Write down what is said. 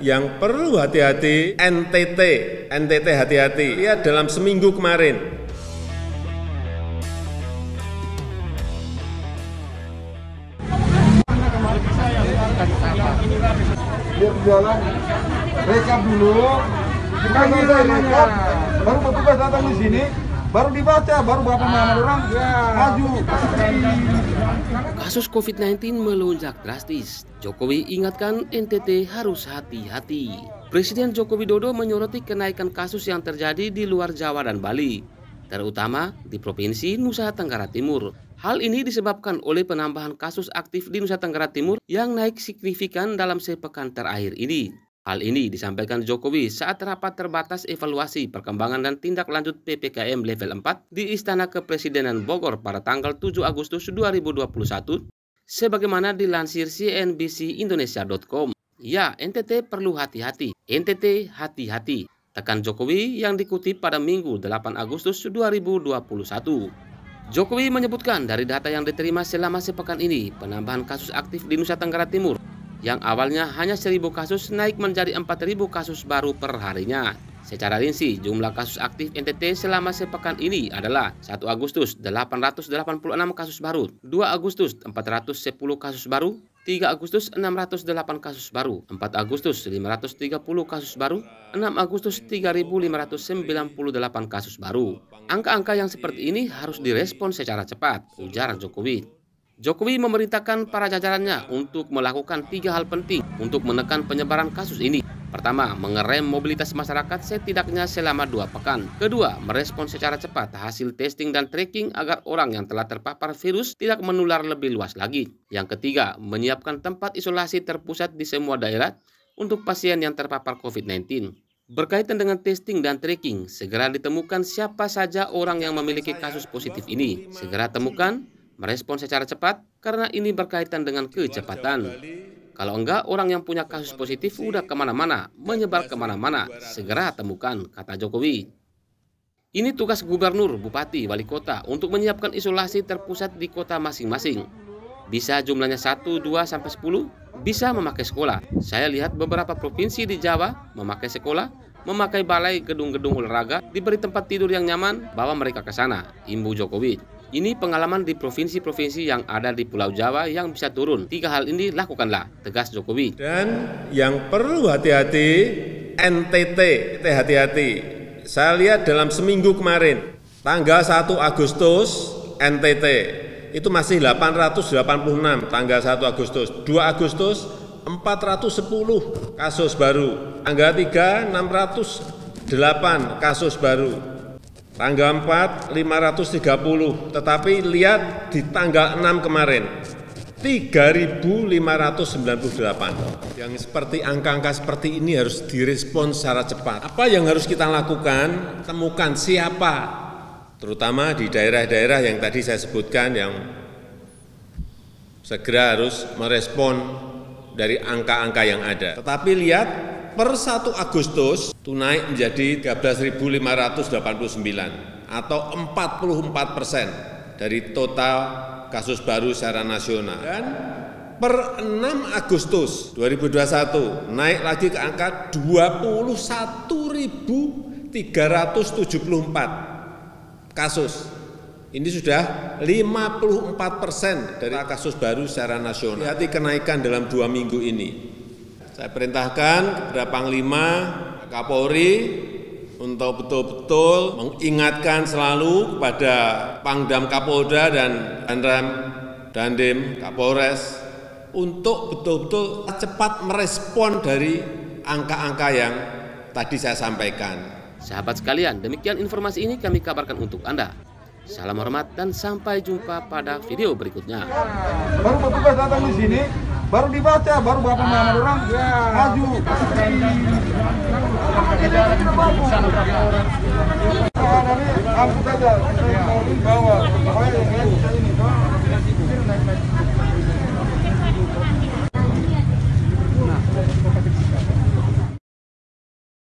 yang perlu hati-hati, NTT hati-hati. Lihat dalam seminggu kemarin. Dia jualan, rekap dulu, kita rekap, baru petugas datang di sini, baru dibaca, baru berapa nama orang maju. Kasus COVID-19 melonjak drastis. Jokowi ingatkan NTT harus hati-hati. Presiden Joko Widodo menyoroti kenaikan kasus yang terjadi di luar Jawa dan Bali, terutama di Provinsi Nusa Tenggara Timur. Hal ini disebabkan oleh penambahan kasus aktif di Nusa Tenggara Timur yang naik signifikan dalam sepekan terakhir ini. Hal ini disampaikan Jokowi saat rapat terbatas evaluasi perkembangan dan tindak lanjut PPKM level 4 di Istana Kepresidenan Bogor pada tanggal 7 Agustus 2021, sebagaimana dilansir cnbcindonesia.com. Ya, NTT perlu hati-hati. NTT hati-hati, tekan Jokowi yang dikutip pada Minggu 8 Agustus 2021. Jokowi menyebutkan dari data yang diterima selama sepekan ini, penambahan kasus aktif di Nusa Tenggara Timur yang awalnya hanya 1.000 kasus naik menjadi 4.000 kasus baru per harinya. Secara rinci, jumlah kasus aktif NTT selama sepekan ini adalah 1 Agustus 886 kasus baru, 2 Agustus 410 kasus baru, 3 Agustus 608 kasus baru, 4 Agustus 530 kasus baru, 6 Agustus 3.598 kasus baru. Angka-angka yang seperti ini harus direspon secara cepat, ujar Jokowi. Jokowi memerintahkan para jajarannya untuk melakukan 3 hal penting untuk menekan penyebaran kasus ini. Pertama, mengerem mobilitas masyarakat setidaknya selama 2 pekan. Kedua, merespon secara cepat hasil testing dan tracking agar orang yang telah terpapar virus tidak menular lebih luas lagi. Yang ketiga, menyiapkan tempat isolasi terpusat di semua daerah untuk pasien yang terpapar COVID-19. Berkaitan dengan testing dan tracking, segera ditemukan siapa saja orang yang memiliki kasus positif ini. Segera temukan, merespon secara cepat, karena ini berkaitan dengan kecepatan. Kalau enggak, orang yang punya kasus positif udah kemana-mana, menyebar kemana-mana, segera temukan, kata Jokowi. Ini tugas gubernur, bupati, wali kota untuk menyiapkan isolasi terpusat di kota masing-masing. Bisa jumlahnya 1, 2, sampai 10, bisa memakai sekolah. Saya lihat beberapa provinsi di Jawa memakai sekolah, memakai balai, gedung-gedung olahraga, diberi tempat tidur yang nyaman, bawa mereka ke sana, imbu Jokowi. Ini pengalaman di provinsi-provinsi yang ada di Pulau Jawa yang bisa turun. 3 hal ini lakukanlah, tegas Jokowi. Dan yang perlu hati-hati, NTT hati-hati. Saya lihat dalam seminggu kemarin, tanggal 1 Agustus, NTT itu masih 886, tanggal 1 Agustus. 2 Agustus, 410 kasus baru. Tanggal 3, 608 kasus baru. Tanggal 4, 530, tetapi lihat di tanggal 6 kemarin, 3.598. Yang seperti angka-angka seperti ini harus direspon secara cepat. Apa yang harus kita lakukan? Temukan siapa, terutama di daerah-daerah yang tadi saya sebutkan, yang segera harus merespon dari angka-angka yang ada. Tetapi lihat, per 1 Agustus itu naik menjadi 13.589 atau 44% dari total kasus baru secara nasional. Dan per 6 Agustus 2021 naik lagi ke angka 21.374 kasus. Ini sudah 54% dari kasus baru secara nasional. Hati kenaikan dalam 2 minggu ini. Saya perintahkan kepada Panglima, Kapolri untuk betul-betul mengingatkan selalu kepada Pangdam Kapolda dan Dandim Kapolres untuk betul-betul cepat merespon dari angka-angka yang tadi saya sampaikan. Sahabat sekalian, demikian informasi ini kami kabarkan untuk Anda. Salam hormat dan sampai jumpa pada video berikutnya. Baru petugas datang di sini, baru dibaca, baru berapa nama orang maju. Dari angkut saja, bawa.